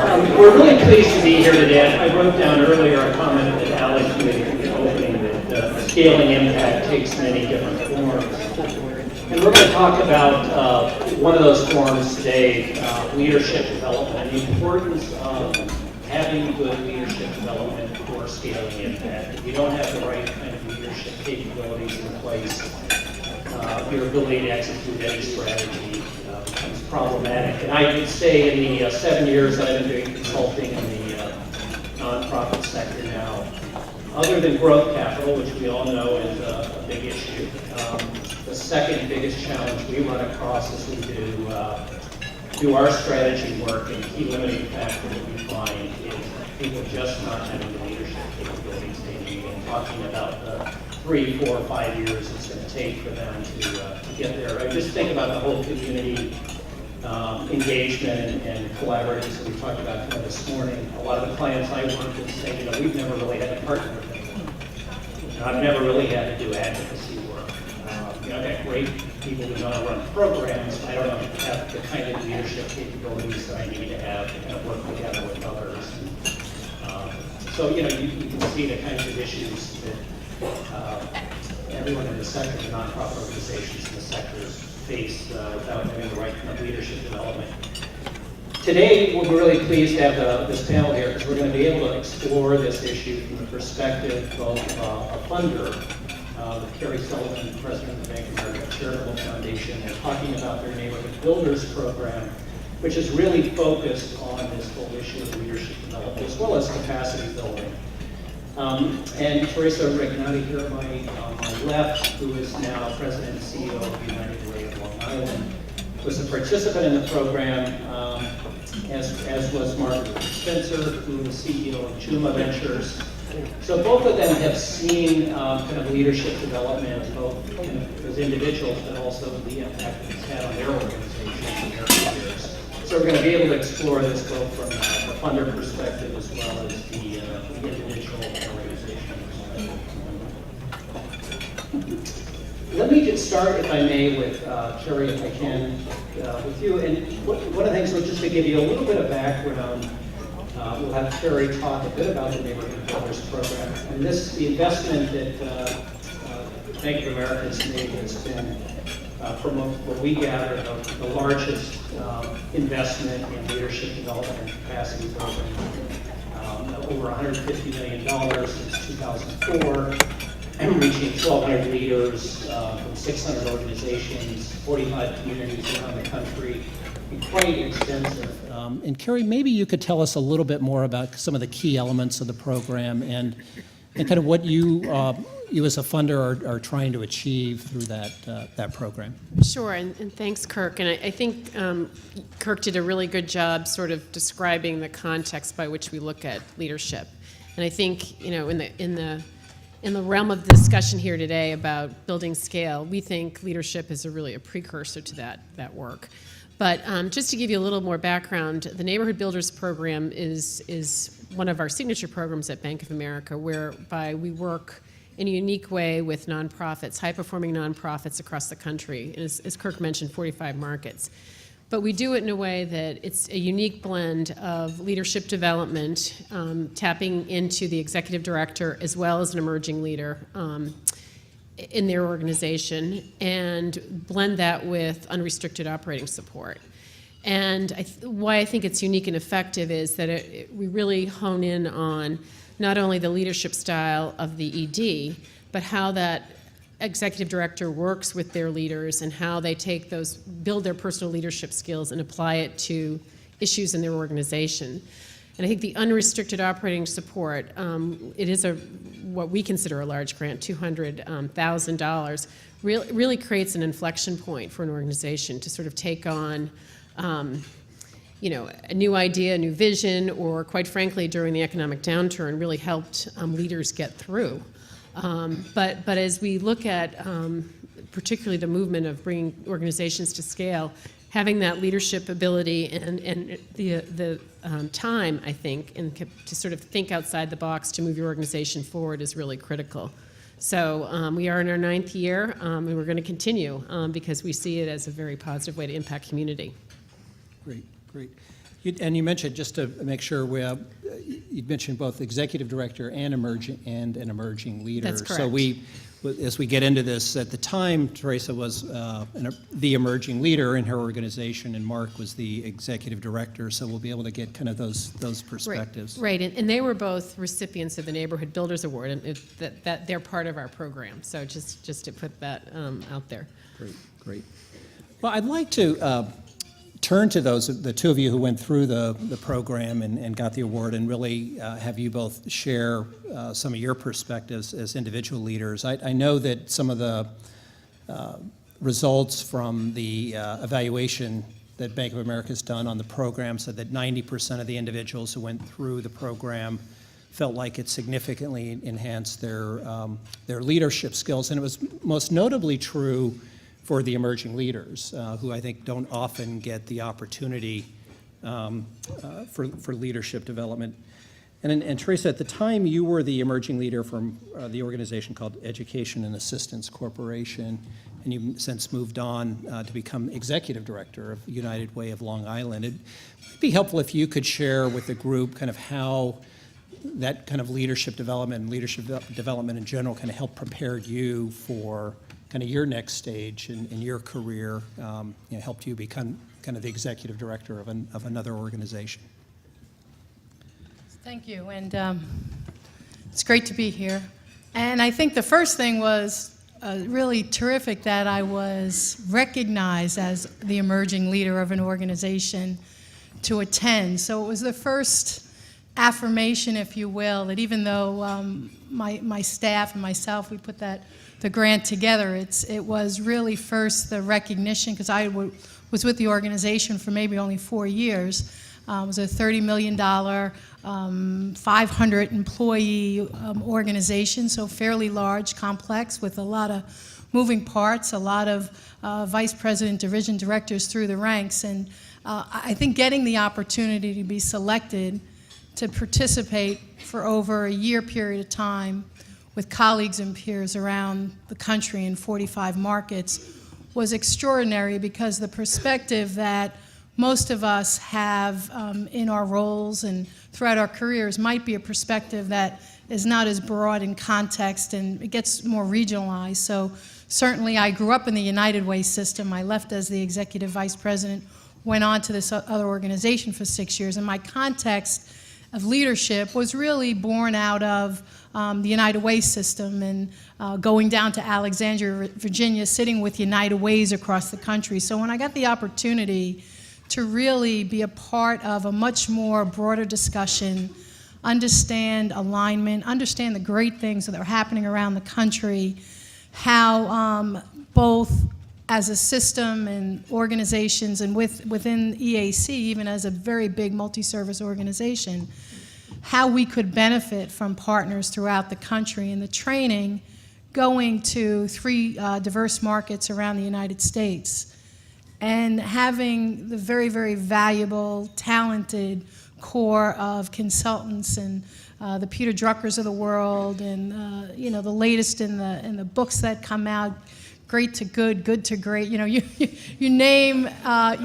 We're really pleased to be here today. I wrote down earlier a comment that Alex made in the opening that scaling impact takes many different forms. And we're going to talk about one of those forms today, leadership development, and the importance of having good leadership development for scaling impact. If you don't have the right kind of leadership capabilities in place, your ability to execute any strategy becomes problematic. And I would say in the 7 years I've been doing consulting in the nonprofit sector now, other than growth capital, which we all know is a big issue, the second biggest challenge we run across as we do our strategy work, and the key limiting factor that we find is people just not having the leadership capabilities they need, and talking about the 3, 4, 5 years it's going to take for them to get there. I just think about the whole community engagement and collaborative that we talked about kind of this morning. A lot of the clients I work with say, we've never really had to partner with them. I've never really had to do advocacy work. I've got great people who know how to run programs. I don't have the kind of leadership capabilities that I need to have to kind of work together with others. So, you can see the kinds of issues that everyone in the sector, the nonprofit organizations in the sectors face without having the right kind of leadership development. Today, we're really pleased to have this panel here because we're going to be able to explore this issue from the perspective of a funder, Kerry Sullivan, president of the Bank of America Charitable Foundation, and talking about their Neighborhood Builders program, which is really focused on this whole issue of leadership development as well as capacity building. And Theresa Regnante here on my left, who is now president and CEO of United Way of Long Island, was a participant in the program, as was Marc Spencer, who is CEO of JUMA Ventures. So both of them have seen kind of leadership development, both kind of as individuals, but also the impact it's had on their organizations and their careers. So we're going to be able to explore this both from the funder perspective as well as the individual organization perspective. Let me just start, if I may, with Kerry, if I can, with you. And one of the things, just to give you a little bit of background, we'll have Kerry talk a bit about the Neighborhood Builders program. And the investment that Bank of America has made has been, from what we gather, the largest investment in leadership development and capacity building. Over $150 million since 2004, reaching 1,200 leaders from 600 organizations, 45 communities around the country. Quite extensive. And Kerry, maybe you could tell us a little bit more about some of the key elements of the program and kind of what you as a funder are trying to achieve through that program. Sure, and thanks, Kirk. And I think Kirk did a really good job sort of describing the context by which we look at leadership. And I think, in the realm of the discussion here today about building scale, we think leadership is really a precursor to that work. But just to give you a little more background, the Neighborhood Builders program is one of our signature programs at Bank of America, whereby we work in a unique way with nonprofits, high-performing nonprofits across the country, as Kirk mentioned, 45 markets. But we do it in a way that it's a unique blend of leadership development, tapping into the executive director as well as an emerging leader in their organization, and blend that with unrestricted operating support. And why I think it's unique and effective is that we really hone in on not only the leadership style of the ED, but how that executive director works with their leaders and how they build their personal leadership skills and apply it to issues in their organization. And I think the unrestricted operating support, it is what we consider a large grant, $200,000, really creates an inflection point for an organization to sort of take on a new idea, a new vision, or quite frankly, during the economic downturn, really helped leaders get through. But as we look at particularly the movement of bringing organizations to scale, having that leadership ability and the time, I think, and to sort of think outside the box to move your organization forward is really critical. So we are in our 9th year, and we're going to continue because we see it as a very positive way to impact community. Great, great. And you mentioned, just to make sure, you mentioned both executive director and an emerging leader. That's correct. So as we get into this, at the time, Theresa was the emerging leader in her organization, and Marc was the executive director. So we'll be able to get kind of those perspectives. Right, and they were both recipients of the Neighborhood Builders Award, and that they're part of our program. So just to put that out there. Great. Well, I'd like to turn to the two of you who went through the program and got the award, and really have you both share some of your perspectives as individual leaders. I know that some of the results from the evaluation that Bank of America has done on the program said that 90% of the individuals who went through the program felt like it significantly enhanced their leadership skills, and it was most notably true for the emerging leaders, who I think don't often get the opportunity for leadership development. And Theresa, at the time, you were the emerging leader from the organization called Education and Assistance Corporation, and you've since moved on to become executive director of United Way of Long Island. It'd be helpful if you could share with the group kind of how that kind of leadership development in general kind of helped prepare you for kind of your next stage in your career, helped you become kind of the executive director of another organization. Thank you, and it's great to be here. And I think the first thing was really terrific that I was recognized as the emerging leader of an organization to attend. So it was the first affirmation, if you will, that even though my staff and myself, we put the grant together, it was really first the recognition, because I was with the organization for maybe only 4 years. It was a $30 million, 500 employee organization, so fairly large, complex, with a lot of moving parts, a lot of vice president, division directors through the ranks. And I think getting the opportunity to be selected to participate for over a year period of time with colleagues and peers around the country in 45 markets was extraordinary, because the perspective that most of us have in our roles and throughout our careers might be a perspective that is not as broad in context, and it gets more regionalized. So certainly I grew up in the United Way system. I left as the executive vice president, went on to this other organization for 6 years, and my context of leadership was really born out of the United Way system, and going down to Alexandria, Virginia, sitting with United Ways across the country. So when I got the opportunity to really be a part of a much more broader discussion, understand alignment, understand the great things that are happening around the country, how both as a system and organizations and within EAC, even as a very big multi-service organization, how we could benefit from partners throughout the country, and the training going to 3 diverse markets around the United States, and having the very, very valuable, talented core of consultants and the Peter Druckers of the world, and the latest in the books that come out, great to good, good to great. You name,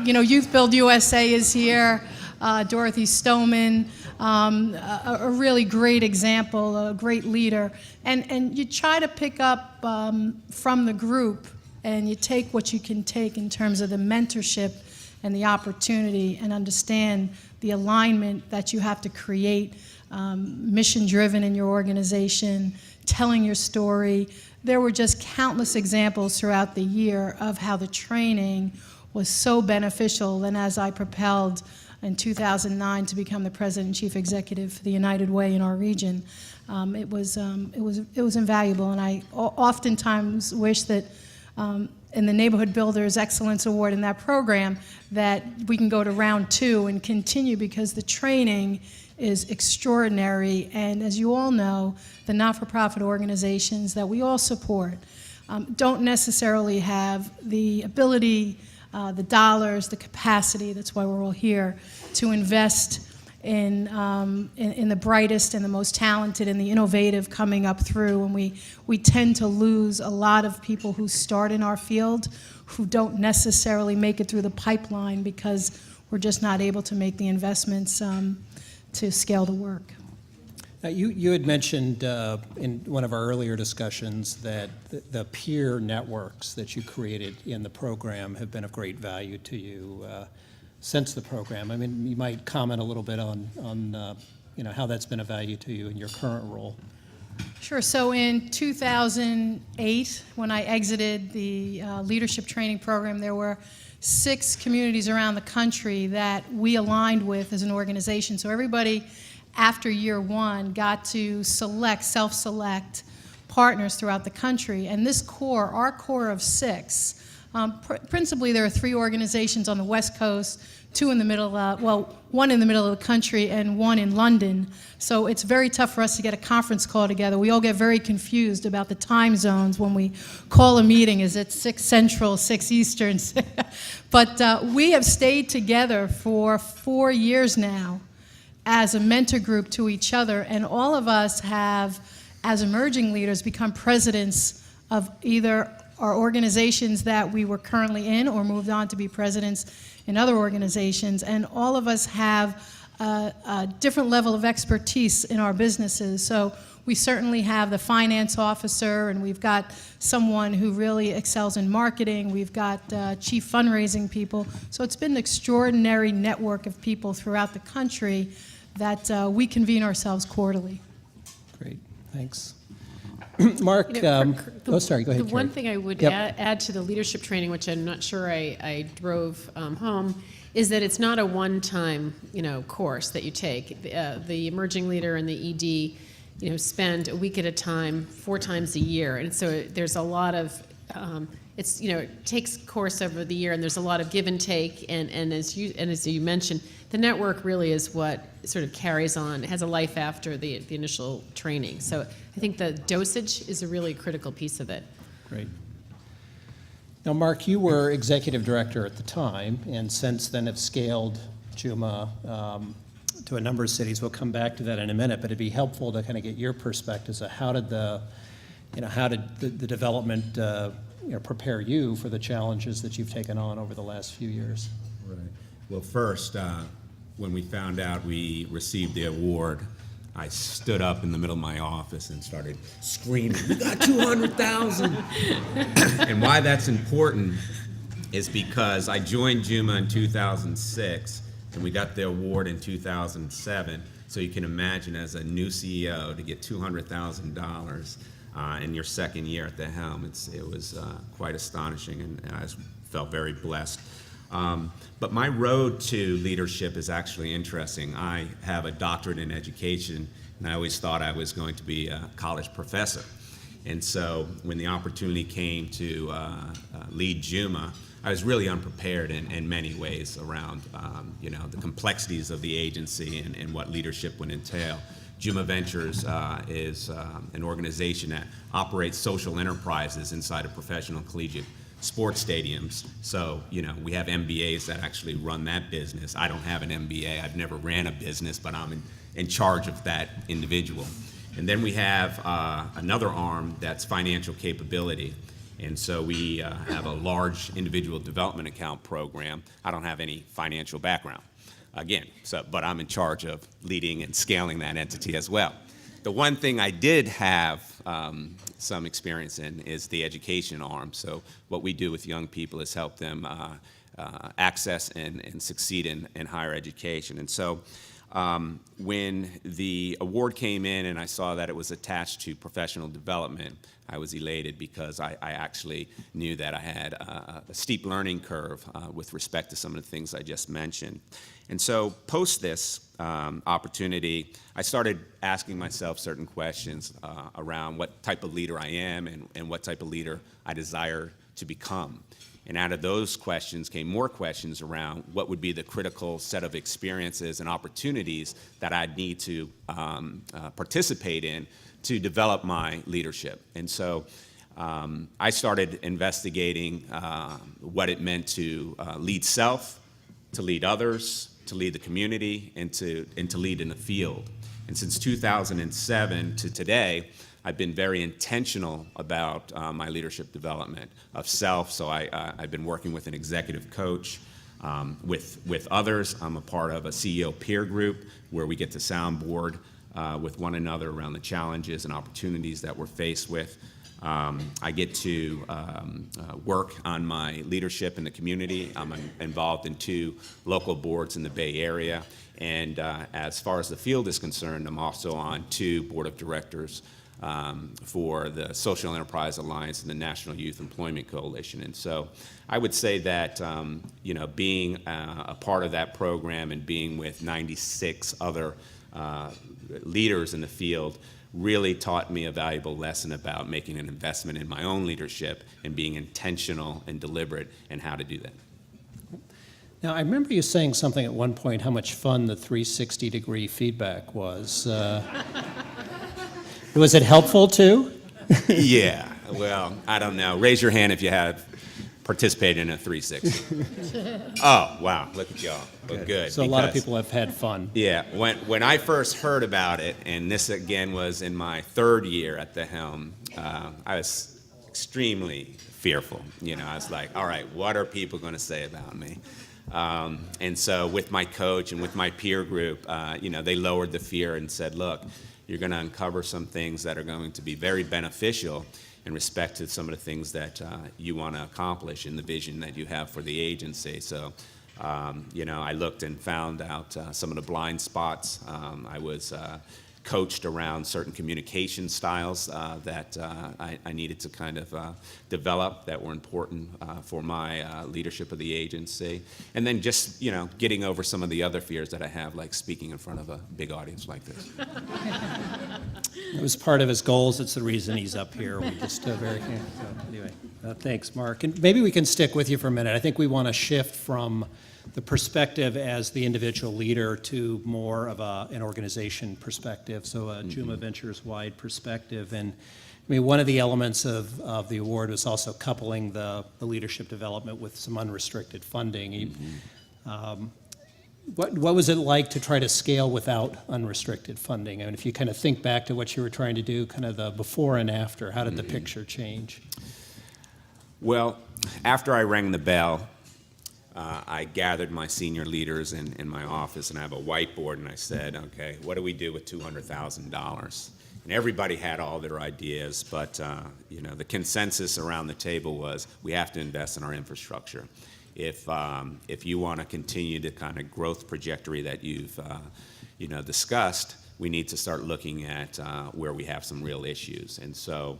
Youth Build USA is here, Dorothy Stoneman, a really great example, a great leader. And you try to pick up from the group, and you take what you can take in terms of the mentorship and the opportunity, and understand the alignment that you have to create, mission-driven in your organization, telling your story. There were just countless examples throughout the year of how the training was so beneficial. And as I propelled in 2009 to become the president and chief executive for the United Way in our region, it was invaluable. And I oftentimes wish that in the Neighborhood Builders Excellence Award in that program, that we can go to round 2 and continue, because the training is extraordinary. And as you all know, the not-for-profit organizations that we all support don't necessarily have the ability, the dollars, the capacity, that's why we're all here, to invest in the brightest and the most talented and the innovative coming up through. And we tend to lose a lot of people who start in our field who don't necessarily make it through the pipeline, because we're just not able to make the investments to scale the work. Now, you had mentioned in one of our earlier discussions that the peer networks that you created in the program have been of great value to you since the program. I mean, you might comment a little bit on how that's been of value to you in your current role. Sure. So in 2008, when I exited the leadership training program, there were 6 communities around the country that we aligned with as an organization. So everybody, after year 1, got to self-select partners throughout the country. And this core, our core of 6, principally there are 3 organizations on the West Coast, 2 in the middle, 1 in the middle of the country and 1 in London. So it's very tough for us to get a conference call together. We all get very confused about the time zones when we call a meeting. Is it 6 Central, 6 Eastern? But we have stayed together for 4 years now as a mentor group to each other, and all of us have, as emerging leaders, become presidents of either our organizations that we were currently in or moved on to be presidents in other organizations, and all of us have a different level of expertise in our businesses. So we certainly have the finance officer, and we've got someone who really excels in marketing. We've got chief fundraising people. So it's been an extraordinary network of people throughout the country that we convene ourselves quarterly. Great, thanks. Mark, sorry, go ahead, The one Kerry. thing I would Yep. add to the leadership training, which I'm not sure I drove home, is that it's not a one-time, course that you take. The emerging leader and the ED, spend a week at a time, 4 times a year, and so there's a lot of it takes course over the year, and there's a lot of give and take, and as you mentioned, the network really is what sort of carries on. It has a life after the initial training. So I think the dosage is a really critical piece of it. Great. Now, Marc, you were executive director at the time, and since then have scaled JUMA to a number of cities. We'll come back to that in a minute, but it'd be helpful to kind of get your perspectives of how did the development prepare you for the challenges that you've taken on over the last few years? Right. Well, first, when we found out we received the award, I stood up in the middle of my office and started screaming, "We got 200,000!" And why that's important is because I joined JUMA in 2006, and we got the award in 2007. So you can imagine, as a new CEO, to get $200,000 in your second year at the helm, it was quite astonishing, and I felt very blessed. But my road to leadership is actually interesting. I have a doctorate in education, and I always thought I was going to be a college professor. And so when the opportunity came to lead JUMA, I was really unprepared in many ways around the complexities of the agency and what leadership would entail. JUMA Ventures is an organization that operates social enterprises inside of professional collegiate sports stadiums. So, we have MBAs that actually run that business. I don't have an MBA. I've never ran a business, but I'm in charge of that individual. And then we have another arm that's financial capability. And so we have a large individual development account program. I don't have any financial background, again, but I'm in charge of leading and scaling that entity as well. The one thing I did have some experience in is the education arm. So what we do with young people is help them access and succeed in higher education. And so when the award came in and I saw that it was attached to professional development, I was elated because I actually knew that I had a steep learning curve with respect to some of the things I just mentioned. And so post this opportunity, I started asking myself certain questions around what type of leader I am and what type of leader I desire to become. And out of those questions came more questions around what would be the critical set of experiences and opportunities that I'd need to participate in to develop my leadership. And so I started investigating what it meant to lead self, to lead others, to lead the community, and to lead in the field. And since 2007 to today, I've been very intentional about my leadership development of self. So I've been working with an executive coach. With others, I'm a part of a CEO peer group where we get to soundboard with one another around the challenges and opportunities that we're faced with. I get to work on my leadership in the community. I'm involved in 2 local boards in the Bay Area. And as far as the field is concerned, I'm also on 2 board of directors for the Social Enterprise Alliance and the National Youth Employment Coalition. And so I would say that, being a part of that program and being with 96 other leaders in the field really taught me a valuable lesson about making an investment in my own leadership and being intentional and deliberate in how to do that. Now, I remember you saying something at one point, how much fun the 360-degree feedback was. Was it helpful too? Yeah, well, I don't know. Raise your hand if you have participated in a 360. Oh, wow, look at y'all. Well, good. So a lot of people have had fun. Yeah, when I first heard about it, and this again was in my 3rd year at the helm, I was extremely fearful. I was like, all right, what are people going to say about me? And so with my coach and with my peer group, they lowered the fear and said, look, you're going to uncover some things that are going to be very beneficial in respect to some of the things that you want to accomplish in the vision that you have for the agency. So, I looked and found out some of the blind spots. I was coached around certain communication styles that I needed to kind of develop that were important for my leadership of the agency. And then just, getting over some of the other fears that I have, like speaking in front of a big audience like this. It was part of his goals. It's the reason he's up here. We just very so anyway. Thanks, Mark. And maybe we can stick with you for a minute. I think we want to shift from the perspective as the individual leader to more of an organization perspective, so a JUMA Ventures-wide perspective. And I mean, one of the elements of the award was also coupling the leadership development with some unrestricted funding. What was it like to try to scale without unrestricted funding? And if you kind of think back to what you were trying to do, kind of the before and after, how did the picture change? Well, after I rang the bell, I gathered my senior leaders in my office, and I have a whiteboard, and I said, okay, what do we do with $200,000? And everybody had all their ideas, but the consensus around the table was we have to invest in our infrastructure. If you want to continue the kind of growth trajectory that you've discussed, we need to start looking at where we have some real issues. And so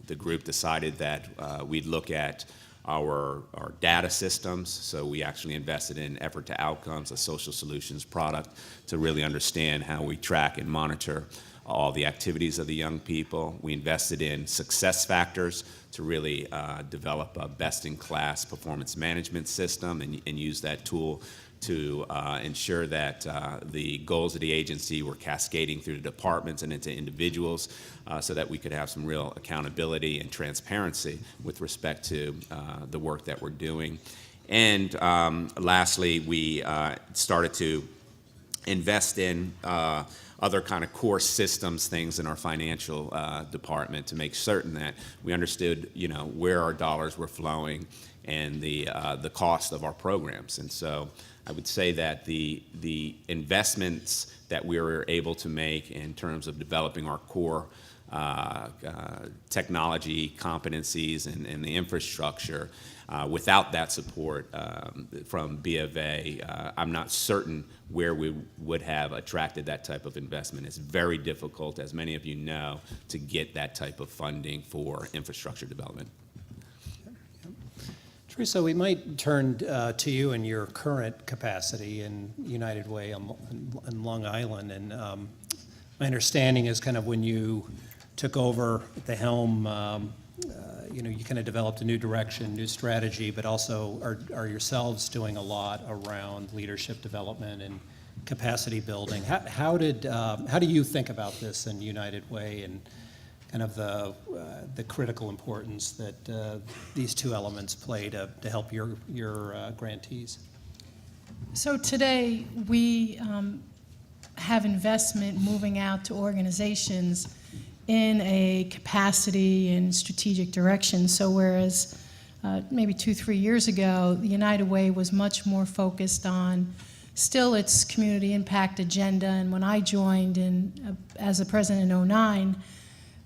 the group decided that we'd look at our data systems. So we actually invested in Effort to Outcomes, a social solutions product, to really understand how we track and monitor all the activities of the young people. We invested in success factors to really develop a best-in-class performance management system and use that tool to ensure that the goals of the agency were cascading through the departments and into individuals so that we could have some real accountability and transparency with respect to the work that we're doing. And lastly, we started to invest in other kind of core systems things in our financial department to make certain that we understood, where our dollars were flowing and the cost of our programs. And so I would say that the investments that we were able to make in terms of developing our core technology competencies and the infrastructure, without that support from B of A, I'm not certain where we would have attracted that type of investment. It's very difficult, as many of you know, to get that type of funding for infrastructure development. Theresa, we might turn to you in your current capacity in United Way on Long Island. And my understanding is kind of when you took over at the helm, you kind of developed a new direction, new strategy, but also are yourselves doing a lot around leadership development and capacity building. How do you think about this in United Way and kind of the critical importance that these two elements play to help your grantees? So today we have investment moving out to organizations in a capacity and strategic direction. So whereas maybe 2-3 years ago, the United Way was much more focused on still its community impact agenda. And when I joined as the president in '09,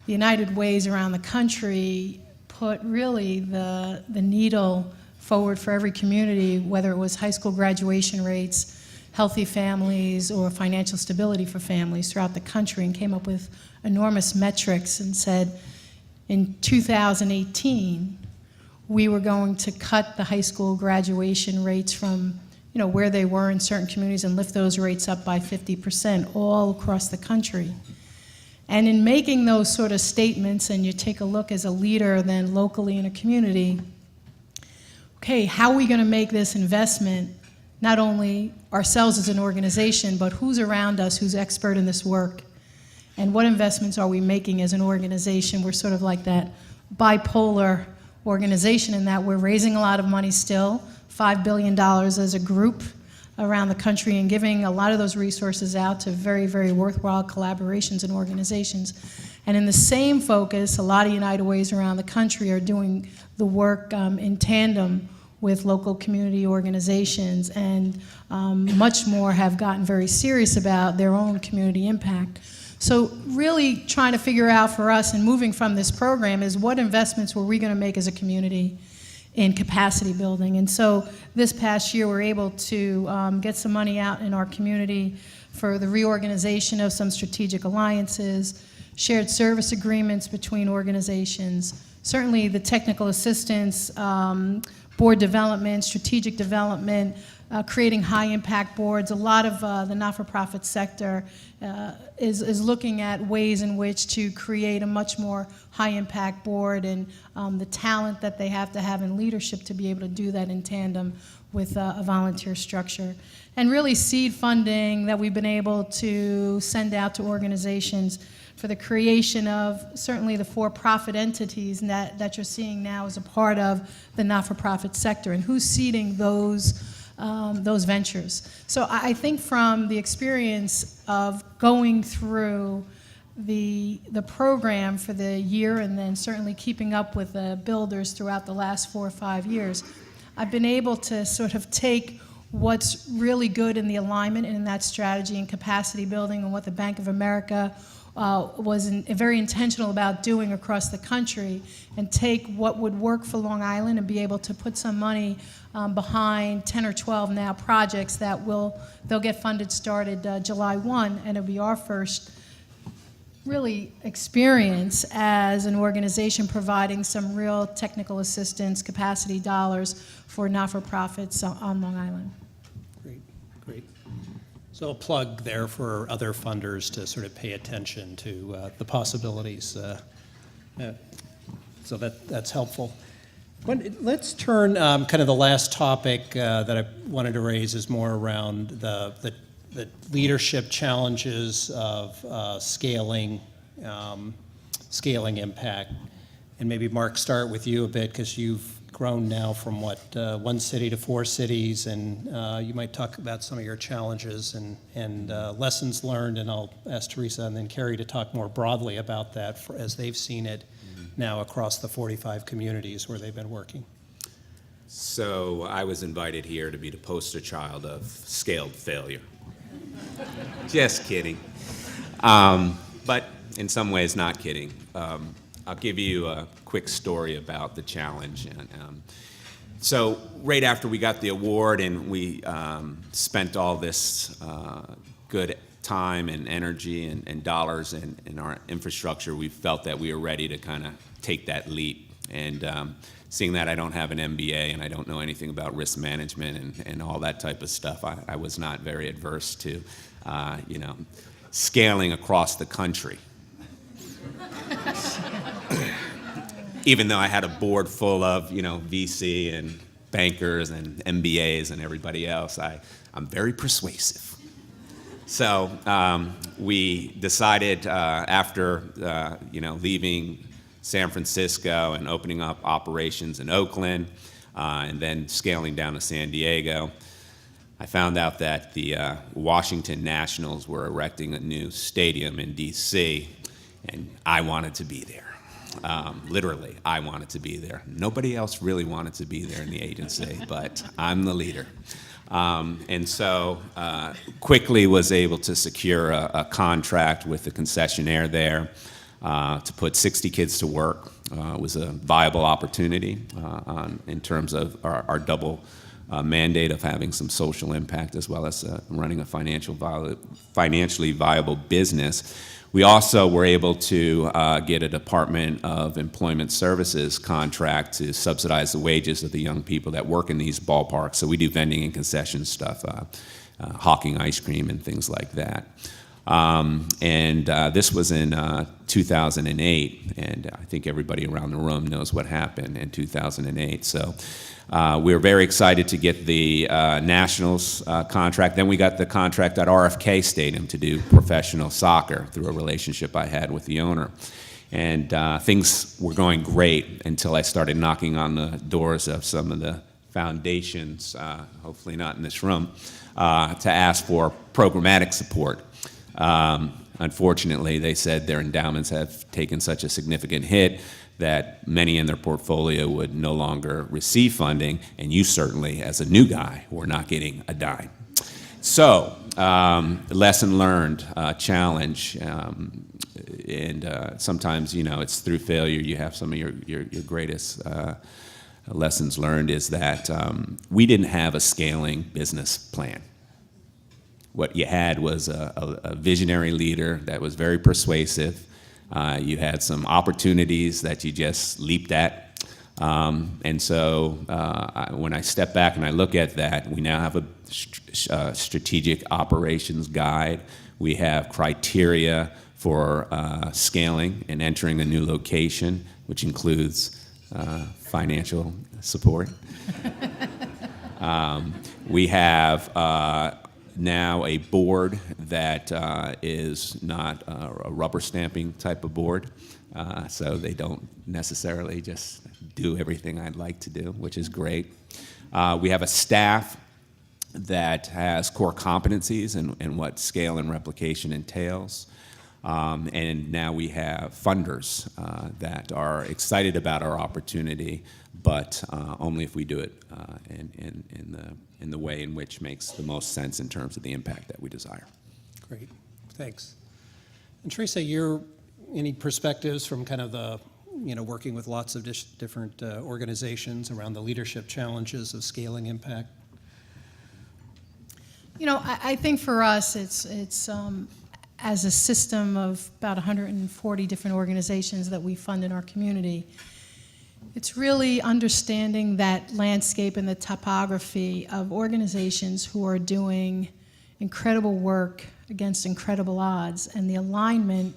the United Ways around the country put really the needle forward for every community, whether it was high school graduation rates, healthy families, or financial stability for families throughout the country, and came up with enormous metrics and said in 2018 we were going to cut the high school graduation rates from where they were in certain communities and lift those rates up by 50% all across the country. And in making those sort of statements, and you take a look as a leader then locally in a community, okay, how are we going to make this investment, not only ourselves as an organization, but who's around us who's expert in this work, and what investments are we making as an organization? We're sort of like that bipolar organization in that we're raising a lot of money still, $5 billion as a group around the country, and giving a lot of those resources out to very, very worthwhile collaborations and organizations. And in the same focus, a lot of United Ways around the country are doing the work in tandem with local community organizations, and much more have gotten very serious about their own community impact. So really trying to figure out for us and moving from this program is what investments were we going to make as a community in capacity building. And so this past year we're able to get some money out in our community for the reorganization of some strategic alliances, shared service agreements between organizations, certainly the technical assistance, board development, strategic development, creating high-impact boards. A lot of the not-for-profit sector is looking at ways in which to create a much more high-impact board, and the talent that they have to have in leadership to be able to do that in tandem with a volunteer structure. And really seed funding that we've been able to send out to organizations for the creation of certainly the for-profit entities that you're seeing now as a part of the not-for-profit sector, and who's seeding those ventures. So I think from the experience of going through the program for the year, and then certainly keeping up with the builders throughout the last 4 or 5 years, I've been able to sort of take what's really good in the alignment and in that strategy and capacity building, and what the Bank of America was very intentional about doing across the country, and take what would work for Long Island and be able to put some money behind 10 or 12 now projects that they'll get funded started July 1, and it'll be our first really experience as an organization providing some real technical assistance, capacity dollars for not-for-profits on Long Island. Great, great. So a plug there for other funders to sort of pay attention to the possibilities. So that's helpful. Let's turn, kind of the last topic that I wanted to raise is more around the leadership challenges of scaling impact. And maybe Marc, start with you a bit, because you've grown now from 1 city to 4 cities, and you might talk about some of your challenges and lessons learned, and I'll ask Theresa and then Kerry to talk more broadly about that as they've seen it now across the 45 communities where they've been working. So I was invited here to be the poster child of scaled failure. Just kidding. But in some ways not kidding. I'll give you a quick story about the challenge. So right after we got the award and we spent all this good time and energy and dollars in our infrastructure, we felt that we were ready to kind of take that leap. And seeing that I don't have an MBA and I don't know anything about risk management and all that type of stuff, I was not very adverse to, scaling across the country. Even though I had a board full of, VC and bankers and MBAs and everybody else, I'm very persuasive. So we decided after, leaving San Francisco and opening up operations in Oakland and then scaling down to San Diego, I found out that the Washington Nationals were erecting a new stadium in D.C., and I wanted to be there. Literally, I wanted to be there. Nobody else really wanted to be there in the agency, but I'm the leader. And so quickly was able to secure a contract with the concessionaire there to put 60 kids to work. It was a viable opportunity in terms of our double mandate of having some social impact as well as running a financially viable business. We also were able to get a Department of Employment Services contract to subsidize the wages of the young people that work in these ballparks. So we do vending and concession stuff, hawking ice cream and things like that. This was in 2008, and I think everybody around the room knows what happened in 2008. So we were very excited to get the Nationals contract. Then we got the contract at RFK Stadium to do professional soccer through a relationship I had with the owner. And things were going great until I started knocking on the doors of some of the foundations, hopefully not in this room, to ask for programmatic support. Unfortunately, they said their endowments have taken such a significant hit that many in their portfolio would no longer receive funding, and you certainly, as a new guy, were not getting a dime. So, lesson learned, challenge, and sometimes, you know, it's through failure you have some of your greatest lessons learned is that we didn't have a scaling business plan. What you had was a visionary leader that was very persuasive. You had some opportunities that you just leaped at. And so when I step back and I look at that, we now have a strategic operations guide. We have criteria for scaling and entering a new location, which includes financial support. We have now a board that is not a rubber stamping type of board, so they don't necessarily just do everything I'd like to do, which is great. We have a staff that has core competencies in what scale and replication entails. And now we have funders that are excited about our opportunity, but only if we do it in the way in which makes the most sense in terms of the impact that we desire. Great, thanks. And Theresa, any perspectives from kind of the, working with lots of different organizations around the leadership challenges of scaling impact? I think for us, it's as a system of about 140 different organizations that we fund in our community, it's really understanding that landscape and the topography of organizations who are doing incredible work against incredible odds, and the alignment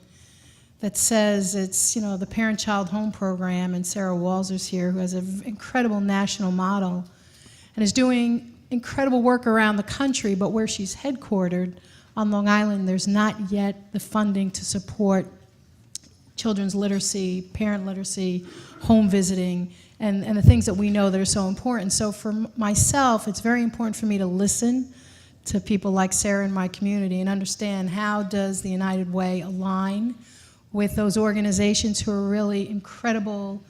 that says it's, the Parent-Child Home Program, and Sarah Walzer's here, who has an incredible national model and is doing incredible work around the country, but where she's headquartered on Long Island, there's not yet the funding to support children's literacy, parent literacy, home visiting, and the things that we know that are so important. So for myself, it's very important for me to listen to people like Sarah in my community and understand how does the United Way align with those organizations who are really incredible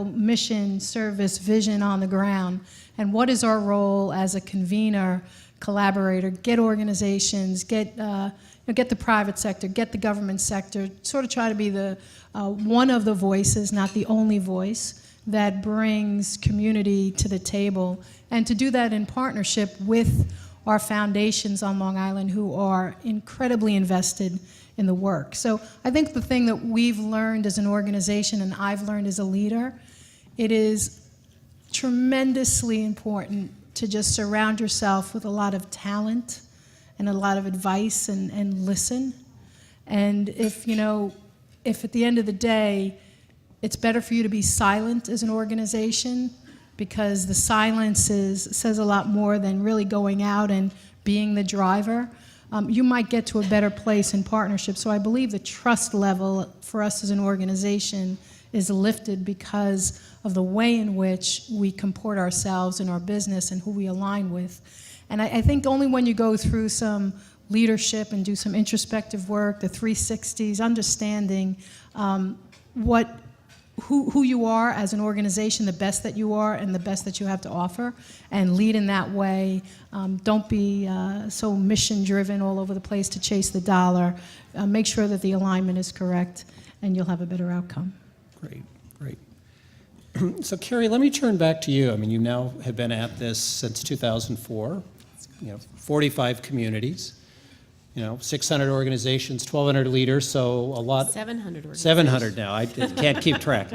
mission, service, vision on the ground, and what is our role as a convener, collaborator, get organizations, get the private sector, get the government sector, sort of try to be the one of the voices, not the only voice, that brings community to the table, and to do that in partnership with our foundations on Long Island who are incredibly invested in the work. So I think the thing that we've learned as an organization, and I've learned as a leader, it is tremendously important to just surround yourself with a lot of talent and a lot of advice and listen. And if at the end of the day, it's better for you to be silent as an organization, because the silence says a lot more than really going out and being the driver. You might get to a better place in partnership. So I believe the trust level for us as an organization is lifted because of the way in which we comport ourselves in our business and who we align with. And I think only when you go through some leadership and do some introspective work, the 360s, understanding who you are as an organization, the best that you are and the best that you have to offer, and lead in that way. Don't be so mission-driven all over the place to chase the dollar. Make sure that the alignment is correct, and you'll have a better outcome. Great, great. So Kerry, let me turn back to you. I mean, you now have been at this since 2004, 45 communities, 600 organizations, 1,200 leaders, so a lot. 700 organizations. 700 now, I can't keep track.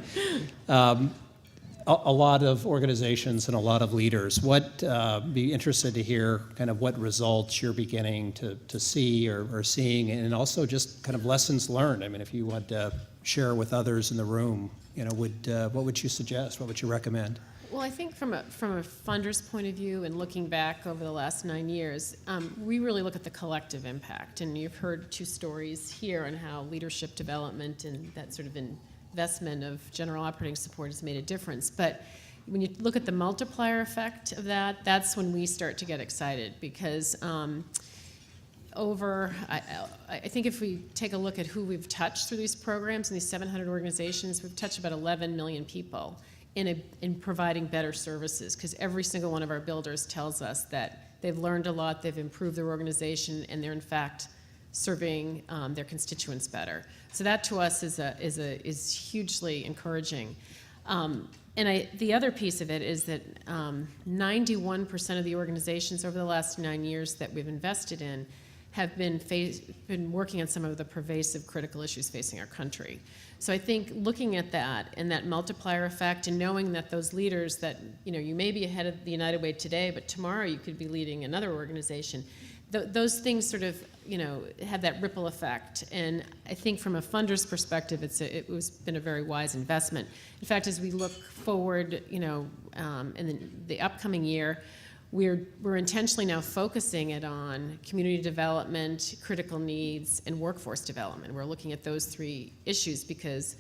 A lot of organizations and a lot of leaders. Be interested to hear kind of what results you're beginning to see or seeing, and also just kind of lessons learned. I mean, if you want to share with others in the room, what would you suggest? What would you recommend? Well, I think from a funder's point of view and looking back over the last 9 years, we really look at the collective impact. And you've heard 2 stories here on how leadership development and that sort of investment of general operating support has made a difference. But when you look at the multiplier effect of that, that's when we start to get excited, because I think if we take a look at who we've touched through these programs and these 700 organizations, we've touched about 11 million people in providing better services, because every single one of our builders tells us that they've learned a lot, they've improved their organization, and they're in fact serving their constituents better. So that to us is hugely encouraging. The other piece of it is that 91% of the organizations over the last 9 years that we've invested in have been working on some of the pervasive critical issues facing our country. So I think looking at that and that multiplier effect, and knowing that those leaders that, you may be ahead of the United Way today, but tomorrow you could be leading another organization, those things sort of, have that ripple effect. And I think from a funder's perspective, it's been a very wise investment. In fact, as we look forward, in the upcoming year, we're intentionally now focusing it on community development, critical needs, and workforce development. We're looking at those 3 issues because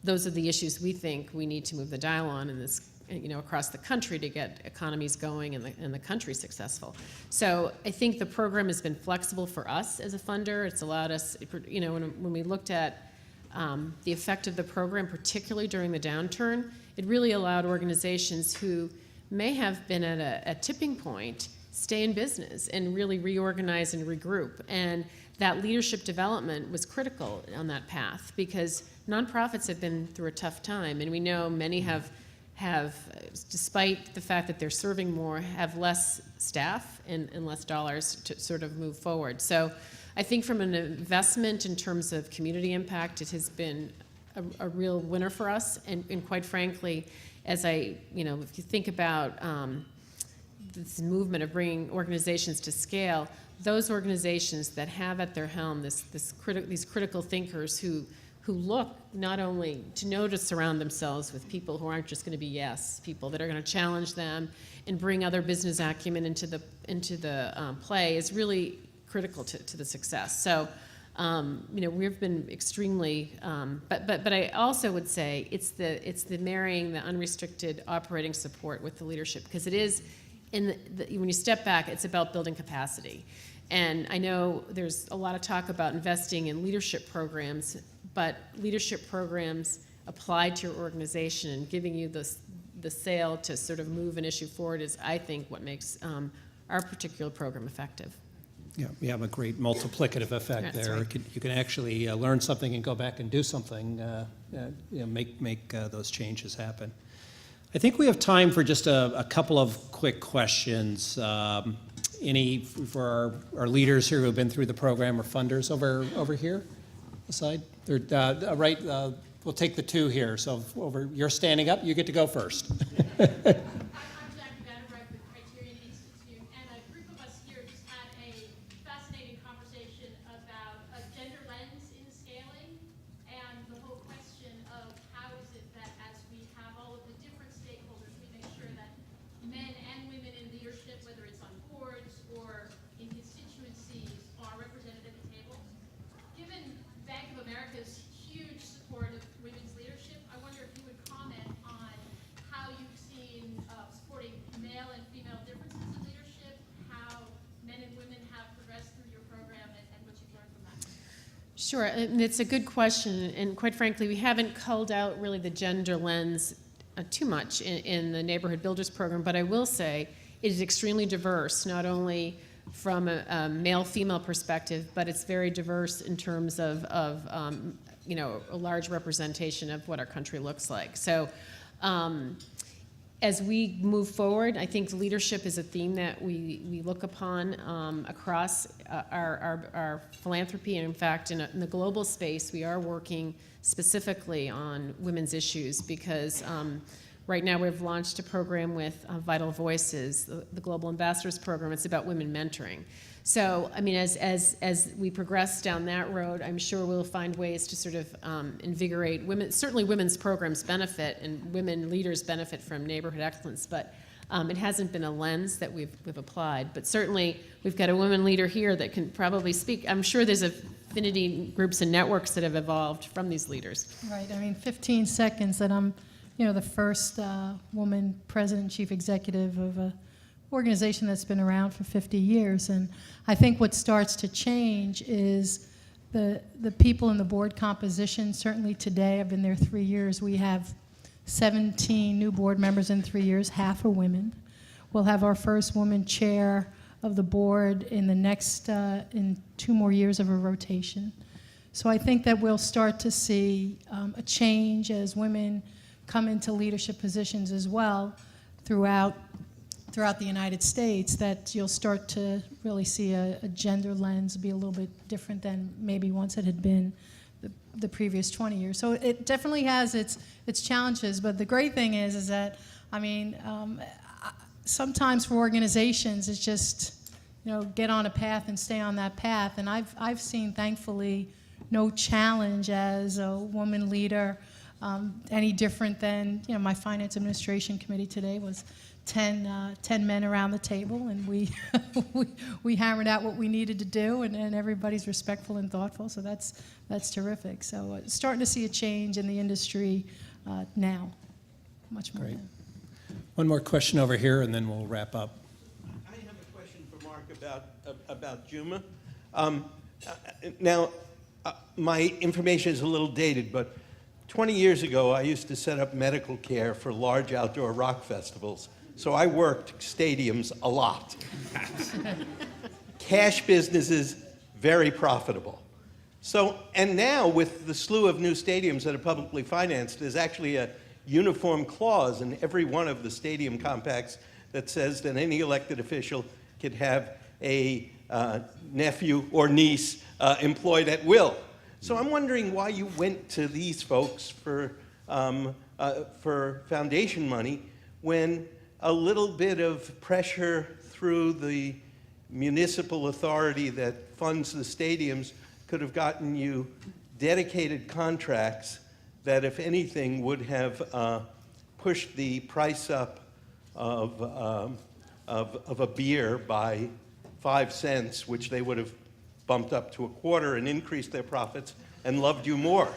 those are the issues we think we need to move the dial on in this, across the country to get economies going and the country successful. So I think the program has been flexible for us as a funder. It's allowed us, when we looked at the effect of the program, particularly during the downturn, it really allowed organizations who may have been at a tipping point stay in business and really reorganize and regroup. And that leadership development was critical on that path, because nonprofits have been through a tough time, and we know many have, despite the fact that they're serving more, have less staff and less dollars to sort of move forward. So I think from an investment in terms of community impact, it has been a real winner for us, and quite frankly, as if you think about this movement of bringing organizations to scale, those organizations that have at their helm these critical thinkers who look not only to know to surround themselves with people who aren't just going to be yes people, that are going to challenge them and bring other business acumen into the play, is really critical to the success. So. We've been extremely, but I also would say it's the marrying the unrestricted operating support with the leadership, because it is, when you step back, it's about building capacity. And I know there's a lot of talk about investing in leadership programs, but leadership programs applied to your organization and giving you the sail to sort of move an issue forward is, I think, what makes our particular program effective. Yeah, we have a great multiplicative effect. That's there. right. You can actually learn something and go back and do something, make those changes happen. I think we have time for just a couple of quick questions. Any for our leaders here who have been through the program, or funders over here, aside? Right, we'll take the 2 here. So you're standing up, you get to go first. Huge support of women's leadership. I wonder if you would comment on how you've seen support Sure, and it's a good question, and quite frankly, we haven't culled out really the gender lens too much in the Neighborhood Builders Program, but I will say it is extremely diverse, not only from a male-female perspective, but it's very diverse in terms of you know, a large representation of what our country looks like. So as we move forward, I think leadership is a theme that we look upon across our philanthropy. And in fact, in the global space, we are working specifically on women's issues because right now we've launched a program with Vital Voices, the Global Ambassadors Program. It's about women mentoring. So, I mean, as we progress down that road, I'm sure we'll find ways to sort of invigorate women. Certainly women's programs benefit and women leaders benefit from neighborhood excellence, but it hasn't been a lens that we've applied. But certainly we've got a women leader here that can probably speak. I'm sure there's affinity groups and networks that have evolved from these leaders. Right, I mean, 15 seconds that I'm, you know, the first woman president, chief executive of a organization that's been around for 50 years. And I think what starts to change is the people in the board composition. Certainly today, I've been there 3 years, we have 17 new board members in 3 years, half are women. We'll have our first woman chair of the board in the next, in 2 more years of a rotation. So I think that we'll start to see a change as women come into leadership positions as well throughout the United States, that you'll start to really see a gender lens be a little bit different than maybe once it had been the previous 20 years. So it definitely has its challenges, but the great thing is that, I mean, sometimes for organizations, it's just, you know, get on a path and stay on that path. And I've seen, thankfully, no challenge as a woman leader any different than, you know, my finance administration committee today was 10 men around the table, and we hammered out what we needed to do, and everybody's respectful and thoughtful, so that's terrific. So starting to see a change in the industry now, much more. Great. Now. One more question over here, and then we'll wrap up. I have a question for Marc about JUMA. Now, my information is a little dated, but 20 years ago, I used to set up medical care for large outdoor rock festivals. So I worked stadiums a lot. Cash businesses, very profitable. So, and now with the slew of new stadiums that are publicly financed, there's actually a uniform clause in every one of the stadium compacts that says that any elected official could have a nephew or niece employed at will. So I'm wondering why you went to these folks for foundation money when a little bit of pressure through the municipal authority that funds the stadiums could have gotten you dedicated contracts that, if anything, would have pushed the price up of a beer by 5 cents, which they would have bumped up to a quarter and increased their profits and loved you more.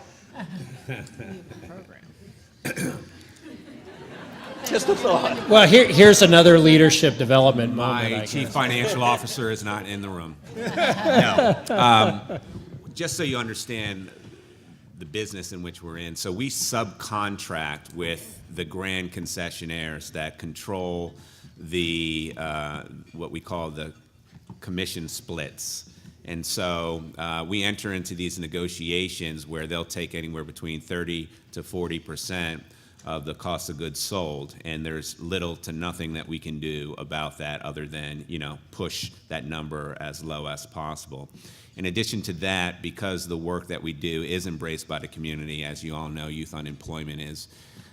Just a thought. Well, here's another leadership development moment. My I chief guess. financial officer is not in the room. No. Just so you understand the business in which we're in. So we subcontract with the grand concessionaires that control the what we call the commission splits. And so we enter into these negotiations where they'll take anywhere between 30 to 40% of the cost of goods sold, and there's little to nothing that we can do about that other than, you know, push that number as low as possible. In addition to that, because the work that we do is embraced by the community, as you all know, youth unemployment is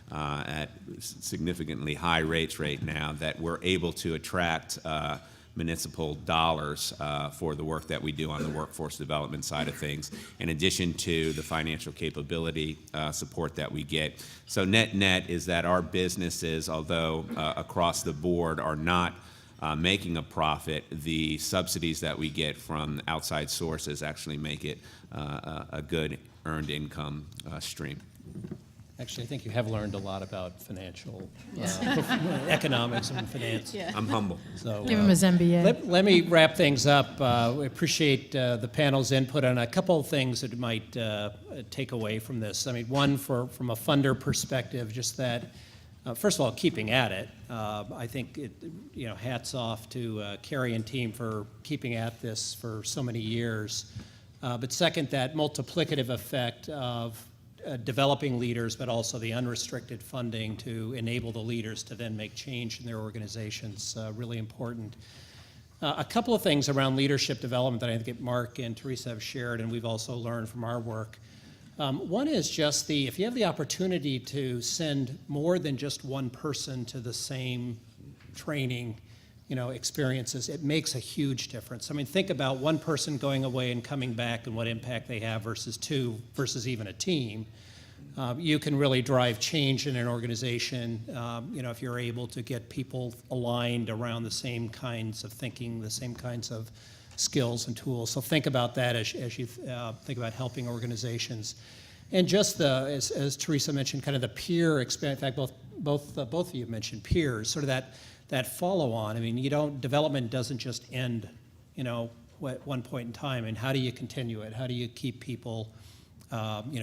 at significantly high rates right now, that we're able to attract municipal dollars for the work that we do on the workforce development side of things, in addition to the financial capability support that we get. So net is that our businesses, although across the board are not making a profit, the subsidies that we get from outside sources actually make it a good earned income stream. Actually, I think you have learned a lot about financial economics and finance. Yeah. I'm humble. So, Give him his MBA. let me wrap things up. We appreciate the panel's input on a couple of things that might take away from this. I mean, one, from a funder perspective, just that, first of all, keeping at it. I think, hats off to Kerry and team for keeping at this for so many years. But second, that multiplicative effect of developing leaders, but also the unrestricted funding to enable the leaders to then make change in their organizations, really important. A couple of things around leadership development that I think Marc and Theresa have shared, and we've also learned from our work. One is just if you have the opportunity to send more than just one person to the same training, experiences, it makes a huge difference. I mean, think about one person going away and coming back and what impact they have versus two, versus even a team. You can really drive change in an organization, if you're able to get people aligned around the same kinds of thinking, the same kinds of skills and tools. So think about that as you think about helping organizations. And just as Theresa mentioned, kind of the peer experience. In fact, both of you mentioned peers, sort of that follow-on. I mean, development doesn't just end, at one point in time. And how do you continue it? How do you keep people,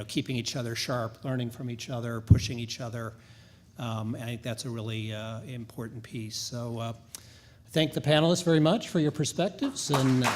keeping each other sharp, learning from each other, pushing each other? I think that's a really important piece. So thank the panelists very much for your perspectives. And